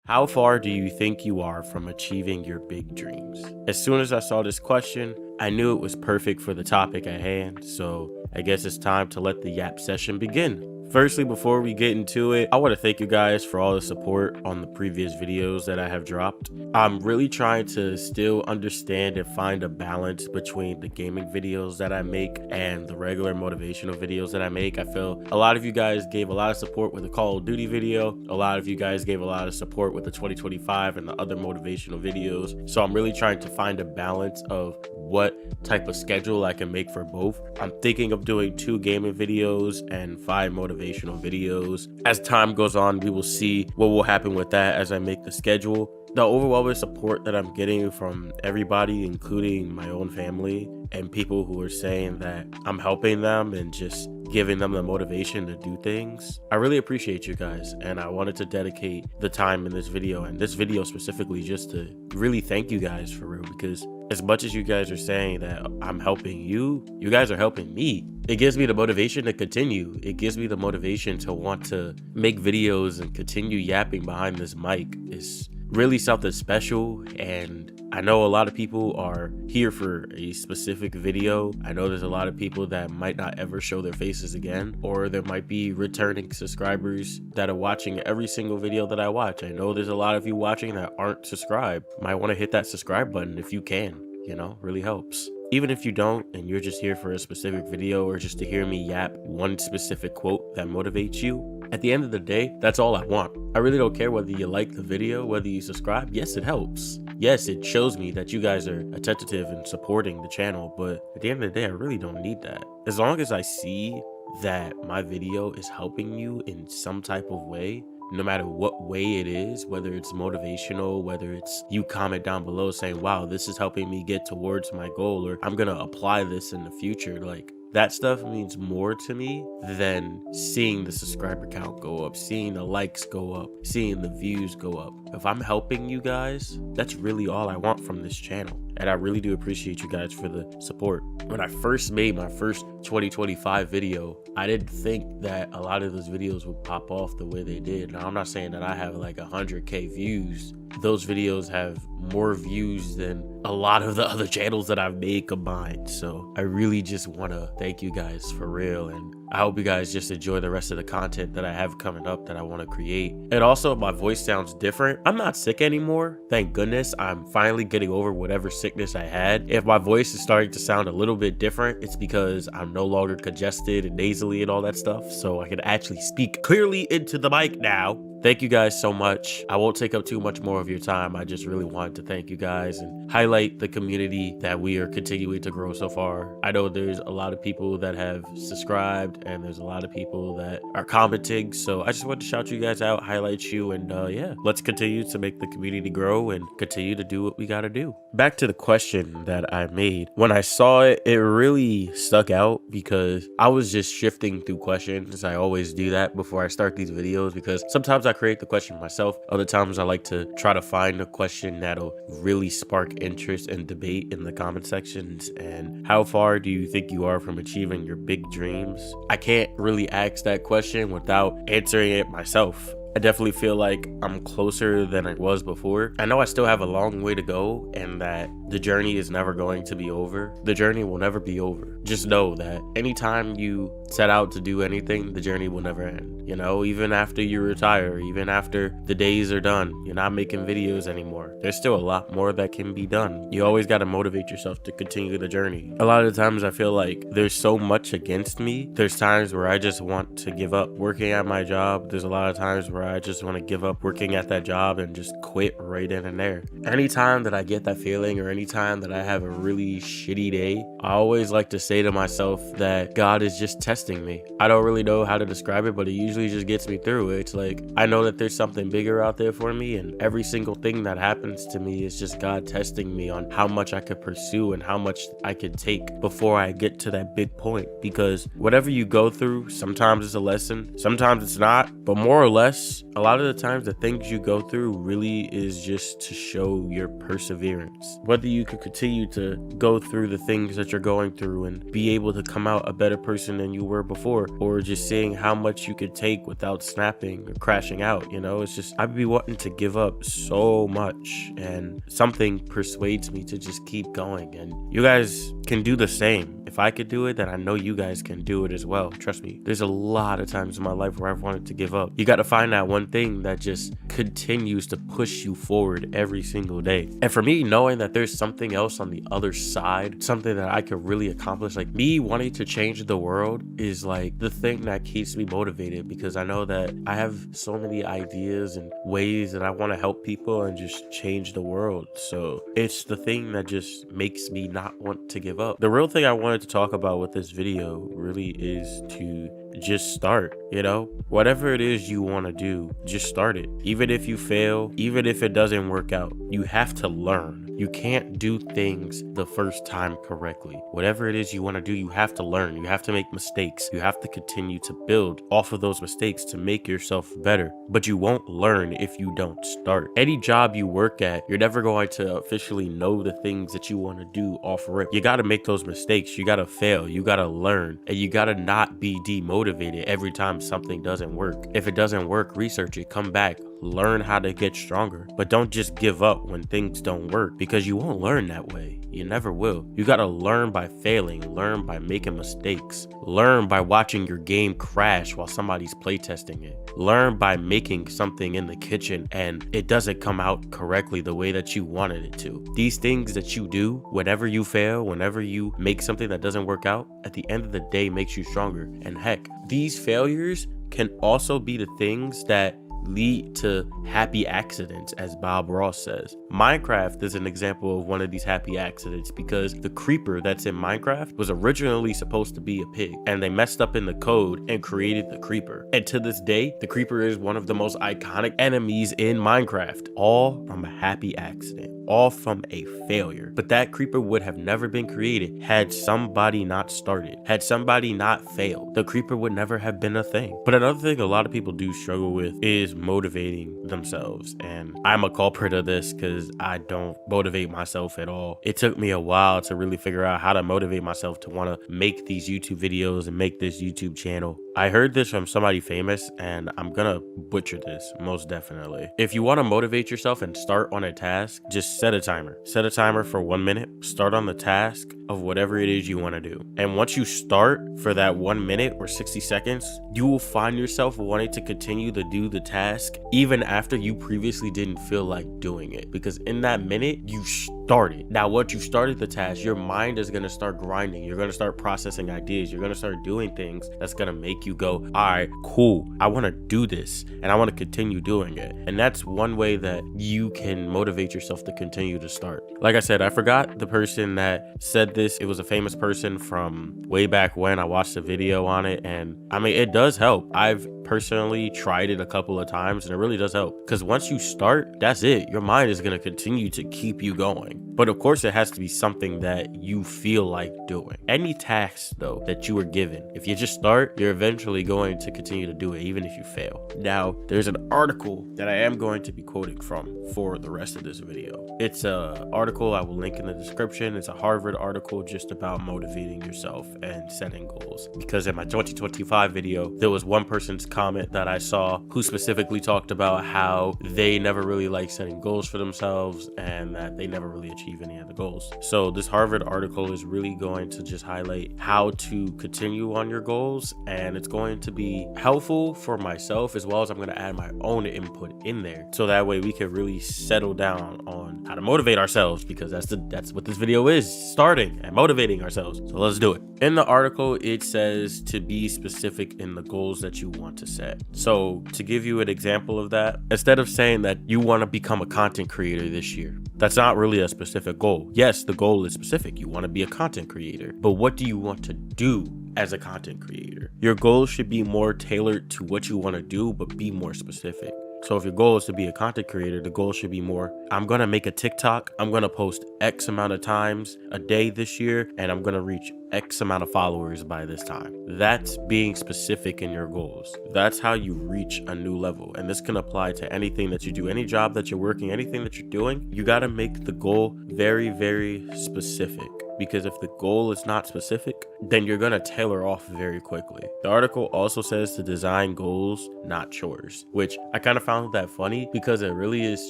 How far do you think you are from achieving your big dreams? As soon as I saw this question, I knew it was perfect for the topic at hand, so I guess it's time to let the yap session begin. Firstly, before we get into it, I want to thank you guys for all the support on the previous videos that I have dropped. I'm really trying to still understand and find a balance between the gaming videos that I make and the regular motivational videos that I make. I feel a lot of you guys gave a lot of support with the Call of Duty video. A lot of you guys gave a lot of support with the 2025 and the other motivational videos. So I'm really trying to find a balance of what type of schedule I can make for both. I'm thinking of doing 2 gaming videos and 5 motivational videos. As time goes on, we will see what will happen with that as I make the schedule. The overwhelming support that I'm getting from everybody, including my own family and people who are saying that I'm helping them and just giving them the motivation to do things. I really appreciate you guys, and I wanted to dedicate the time in this video and this video specifically just to really thank you guys for real, because as much as you guys are saying that I'm helping you, you guys are helping me. It gives me the motivation to continue. It gives me the motivation to want to make videos and continue yapping behind this mic. It's really something special, and I know a lot of people are here for a specific video. I know there's a lot of people that might not ever show their faces again, or there might be returning subscribers that are watching every single video that I watch. I know there's a lot of you watching that aren't subscribed. Might want to hit that subscribe button if you can, you know, really helps. Even if you don't and you're just here for a specific video or just to hear me yap one specific quote that motivates you, at the end of the day, that's all I want. I really don't care whether you like the video, whether you subscribe. Yes, it helps. Yes, it shows me that you guys are attentive and supporting the channel, but at the end of the day, I really don't need that. As long as I see that my video is helping you in some type of way, no matter what way it is, whether it's motivational, whether it's you comment down below saying, wow, this is helping me get towards my goal, or I'm gonna apply this in the future, like that stuff means more to me than seeing the subscriber count go up, seeing the likes go up, seeing the views go up. If I'm helping you guys, that's really all I want from this channel. And I really do appreciate you guys for the support. When I first made my first 2025 video, I didn't think that a lot of those videos would pop off the way they did. Now, I'm not saying that I have like 100K views. Those videos have more views than a lot of the other channels that I've made combined. So I really just want to thank you guys for real, and I hope you guys just enjoy the rest of the content that I have coming up that I want to create. And also, my voice sounds different. I'm not sick anymore. Thank goodness. I'm finally getting over whatever sickness I had. If my voice is starting to sound a little bit different, it's because I'm no longer congested and nasally and all that stuff. So I can actually speak clearly into the mic now. Thank you guys so much. I won't take up too much more of your time. I just really wanted to thank you guys and highlight the community that we are continuing to grow so far. I know there's a lot of people that have subscribed and there's a lot of people that are commenting. So I just wanted to shout you guys out, highlight you, and yeah, let's continue to make the community grow and continue to do what we gotta do. Back to the question that I made. When I saw it, it really stuck out because I was just shifting through questions. I always do that before I start these videos because sometimes I create the question myself. Other times I like to try to find a question that'll really spark interest and debate in the comment sections. And how far do you think you are from achieving your big dreams? I can't really ask that question without answering it myself. I definitely feel like I'm closer than I was before. I know I still have a long way to go and that the journey is never going to be over. The journey will never be over. Just know that anytime you set out to do anything, the journey will never end. You know, even after you retire, even after the days are done, you're not making videos anymore. There's still a lot more that can be done. You always got to motivate yourself to continue the journey. A lot of the times I feel like there's so much against me. There's times where I just want to give up working at my job. There's a lot of times where I just want to give up working at that job and just quit right in and there. Anytime that I get that feeling or anytime that I have a really shitty day, I always like to say to myself that God is just testing me. I don't really know how to describe it, but it usually just gets me through it. It's like I know that there's something bigger out there for me, and every single thing that happens to me is just God testing me on how much I could pursue and how much I could take before I get to that big point. Because whatever you go through, sometimes it's a lesson, sometimes it's not, but more or less just a lot of the times the things you go through really is just to show your perseverance. Whether you could continue to go through the things that you're going through and be able to come out a better person than you were before, or just seeing how much you could take without snapping or crashing out, you know, it's just, I'd be wanting to give up so much, and something persuades me to just keep going. And you guys can do the same. If I could do it, then I know you guys can do it as well. Trust me, there's a lot of times in my life where I've wanted to give up. You got to find that one thing that just continues to push you forward every single day. And for me, knowing that there's something else on the other side, something that I could really accomplish, like me wanting to change the world is like the thing that keeps me motivated, because I know that I have so many ideas and ways that I want to help people and just change the world. So it's the thing that just makes me not want to give up. The real thing I wanted to talk about with this video really is to just start, you know, whatever it is you want to do, just start it. Even if you fail, even if it doesn't work out, you have to learn. You can't do things the first time correctly. Whatever it is you want to do, you have to learn. You have to make mistakes. You have to continue to build off of those mistakes to make yourself better. But you won't learn if you don't start. Any job you work at, you're never going to officially know the things that you want to do off rip. You got to make those mistakes. You got to fail. You got to learn. And you got to not be demotivated every time something doesn't work. If it doesn't work, research it, come back, learn how to get stronger. But don't just give up when things don't work, because you won't learn that way. You never will. You got to learn by failing, learn by making mistakes, learn by watching your game crash while somebody's playtesting it, learn by making something in the kitchen and it doesn't come out correctly the way that you wanted it to. These things that you do, whenever you fail, whenever you make something that doesn't work out, at the end of the day makes you stronger. And heck, these failures can also be the things that lead to happy accidents, as Bob Ross says. Minecraft is an example of one of these happy accidents, because the creeper that's in Minecraft was originally supposed to be a pig, and they messed up in the code and created the creeper. And to this day, the creeper is one of the most iconic enemies in Minecraft, all from a happy accident, all from a failure. But that creeper would have never been created had somebody not started, had somebody not failed. The creeper would never have been a thing. But another thing a lot of people do struggle with is motivating themselves, and I'm a culprit of this because I don't motivate myself at all. It took me a while to really figure out how to motivate myself to want to make these YouTube videos and make this YouTube channel. I heard this from somebody famous, and I'm gonna butcher this most definitely. If you want to motivate yourself and start on a task, just set a timer. Set a timer for 1 minute. Start on the task of whatever it is you want to do. And once you start for that 1 minute or 60 seconds, you will find yourself wanting to continue to do the task even after you previously didn't feel like doing it, because in that minute you started. Now once you started the task, your mind is going to start grinding. You're going to start processing ideas. You're going to start doing things that's going to make you go, all right, cool, I want to do this and I want to continue doing it. And that's one way that you can motivate yourself to continue to start. Like I said, I forgot the person that said this. It was a famous person from way back when. I watched a video on it, and I mean, it does help. I've personally tried it a couple of times and it really does help, because once you start, that's it. Your mind is going to continue to keep you going. But of course, it has to be something that you feel like doing. Any task though that you were given, if you just start, you're eventually going to continue to do it, even if you fail. Now, there's an article that I am going to be quoting from for the rest of this video. It's an article I will link in the description. It's a Harvard article just about motivating yourself and setting goals. Because in my 2025 video, there was one person's comment that I saw who specifically talked about how they never really like setting goals for themselves and that they never really achieve any of the goals. So this Harvard article is really going to just highlight how to continue on your goals, and it's going to be helpful for myself, as well as I'm going to add my own input in there, so that way we can really settle down on how to motivate ourselves, because that's what this video is, starting and motivating ourselves. So let's do it. In the article, it says to be specific in the goals that you want to set. So to give you an example of that, instead of saying that you want to become a content creator this year, that's not really a specific goal. Yes, the goal is specific. You want to be a content creator, but what do you want to do as a content creator? Your goals should be more tailored to what you want to do, but be more specific. So if your goal is to be a content creator, the goal should be more, I'm going to make a TikTok, I'm going to post X amount of times a day this year, and I'm going to reach X amount of followers by this time. That's being specific in your goals. That's how you reach a new level. And this can apply to anything that you do, any job that you're working, anything that you're doing. You got to make the goal very, very specific. Because if the goal is not specific, then you're going to tailor off very quickly. The article also says to design goals, not chores, which I kind of found that funny because it really is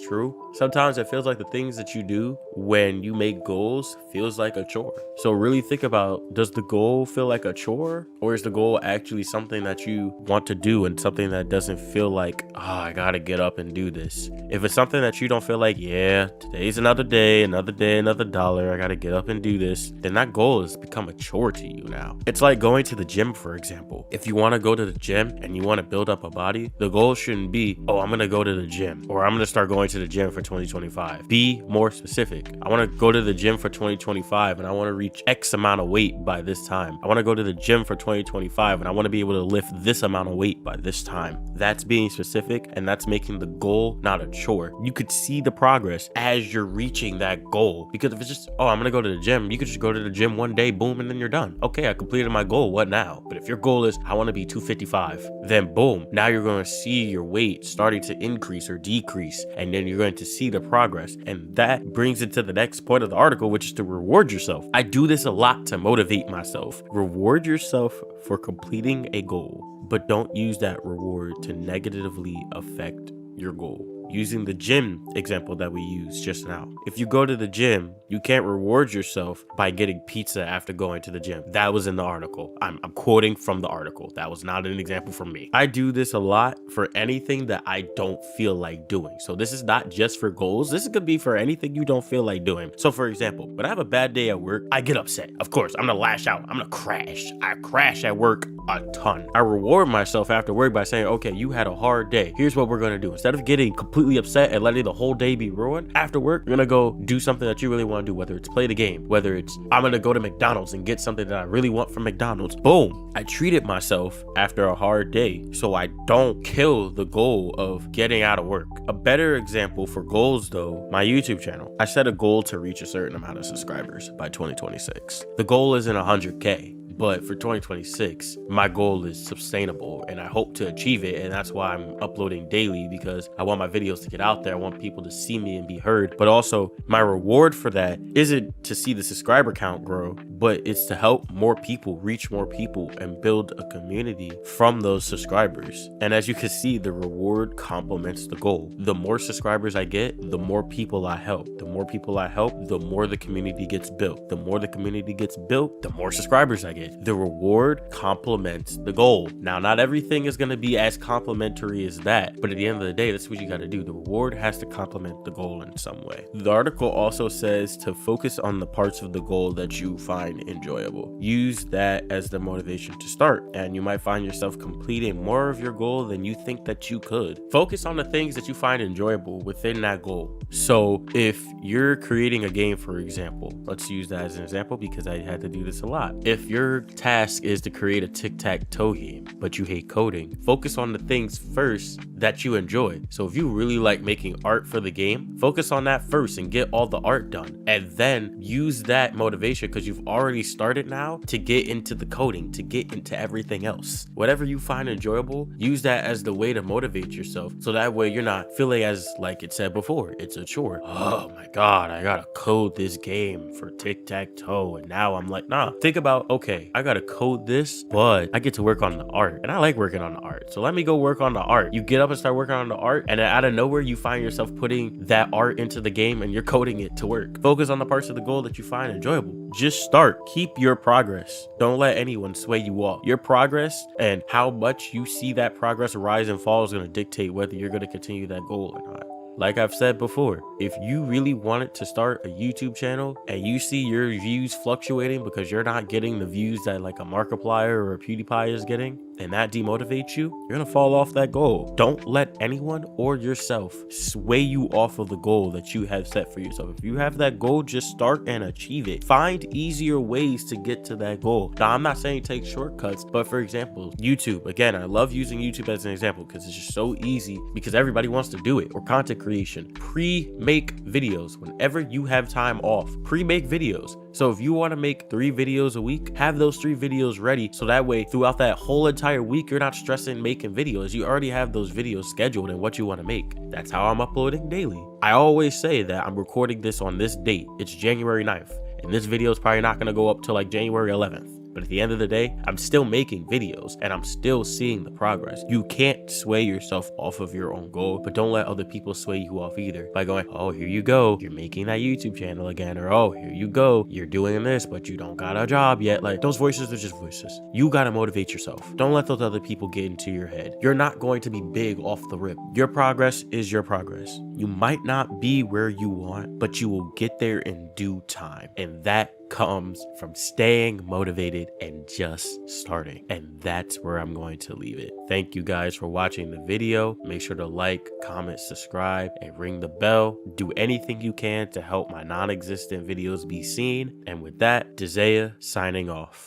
true. Sometimes it feels like the things that you do when you make goals feels like a chore. So really think about, does the goal feel like a chore, or is the goal actually something that you want to do and something that doesn't feel like, I got to get up and do this? If it's something that you don't feel like, yeah, today's another day, another dollar, I got to get up and do this, then that goal has become a chore to you now. It's like going to the gym, for example. If you want to go to the gym and you want to build up a body, the goal shouldn't be, oh, I'm going to go to the gym, or I'm going to start going to the gym for 2025. Be more specific. I want to go to the gym for 2025 and I want to reach X amount of weight by this time. I want to go to the gym for 2025 and I want to be able to lift this amount of weight by this time. That's being specific, and that's making the goal not a chore. You could see the progress as you're reaching that goal, because if it's just, oh, I'm going to go to the gym, you could just go to the gym one day, boom, and then you're done. Okay, I completed my goal. What now? But if your goal is, I want to be 255, then boom, now you're going to see your weight starting to increase or decrease, and then you're going to see the progress. And that brings it to the next point of the article, which is to reward yourself. I do this a lot to motivate myself. Reward yourself for completing a goal, but don't use that reward to negatively affect your goal. Using the gym example that we used just now. If you go to the gym, you can't reward yourself by getting pizza after going to the gym. That was in the article. I'm quoting from the article. That was not an example from me. I do this a lot for anything that I don't feel like doing. So this is not just for goals. This could be for anything you don't feel like doing. So for example, when I have a bad day at work, I get upset. Of course, I'm gonna lash out. I'm gonna crash. I crash at work a ton. I reward myself after work by saying, okay, you had a hard day. Here's what we're gonna do. Instead of getting completely upset and letting the whole day be ruined, after work, you're gonna go do something that you really want to do, whether it's play the game, whether it's I'm gonna go to McDonald's and get something that I really want from McDonald's. Boom. I treated myself after a hard day so I don't kill the goal of getting out of work. A better example for goals though, my YouTube channel. I set a goal to reach a certain amount of subscribers by 2026. The goal isn't 100K. But for 2026, my goal is sustainable and I hope to achieve it. And that's why I'm uploading daily, because I want my videos to get out there. I want people to see me and be heard. But also my reward for that isn't to see the subscriber count grow, but it's to help more people reach more people and build a community from those subscribers. And as you can see, the reward complements the goal. The more subscribers I get, the more people I help. The more people I help, the more the community gets built. The more the community gets built, the more subscribers I get. The reward complements the goal. Now, not everything is going to be as complimentary as that, but at the end of the day, that's what you got to do. The reward has to complement the goal in some way. The article also says to focus on the parts of the goal that you find enjoyable. Use that as the motivation to start, and you might find yourself completing more of your goal than you think that you could. Focus on the things that you find enjoyable within that goal. So if you're creating a game, for example, let's use that as an example because I had to do this a lot. If your task is to create a tic-tac-toe game, but you hate coding, focus on the things first that you enjoy. So if you really like making art for the game, focus on that first and get all the art done, and then use that motivation, because you've already started now, to get into the coding, to get into everything else. Whatever you find enjoyable, use that as the way to motivate yourself, so that way you're not feeling as, like it said before, it's a chore. Oh my god, I gotta code this game for tic-tac-toe, and now I'm like, nah. Think about, okay, I gotta code this, but I get to work on the art, and I like working on the art, so let me go work on the art. You get up and start working on the art, and then out of nowhere you find yourself putting that art into the game and you're coding it to work. Focus on the parts of the goal that you find enjoyable. Just start. Keep your progress. Don't let anyone sway you off. Your progress and how much you see that progress rise and fall is going to dictate whether you're going to continue that goal or not. Like I've said before, if you really wanted to start a YouTube channel and you see your views fluctuating because you're not getting the views that like a Markiplier or a PewDiePie is getting, and that demotivates you, you're gonna fall off that goal. Don't let anyone or yourself sway you off of the goal that you have set for yourself. If you have that goal, just start and achieve it. Find easier ways to get to that goal. Now, I'm not saying take shortcuts, but for example, YouTube. Again, I love using YouTube as an example because it's just so easy because everybody wants to do it. Or content creation. Pre-make videos. Whenever you have time off, pre-make videos. So if you want to make 3 videos a week, have those 3 videos ready. So that way, throughout that whole entire week, you're not stressing making videos. You already have those videos scheduled and what you want to make. That's how I'm uploading daily. I always say that I'm recording this on this date. It's January 9th. And this video is probably not going to go up till like January 11th. But at the end of the day, I'm still making videos and I'm still seeing the progress. You can't sway yourself off of your own goal, but don't let other people sway you off either by going, oh, here you go, you're making that YouTube channel again, or oh, here you go, you're doing this, but you don't got a job yet. Like, those voices are just voices. You got to motivate yourself. Don't let those other people get into your head. You're not going to be big off the rip. Your progress is your progress. You might not be where you want, but you will get there in due time. And that comes from staying motivated and just starting. And that's where I'm going to leave it. Thank you guys for watching the video. Make sure to like, comment, subscribe, and ring the bell. Do anything you can to help my non-existent videos be seen. And with that, Desea signing off.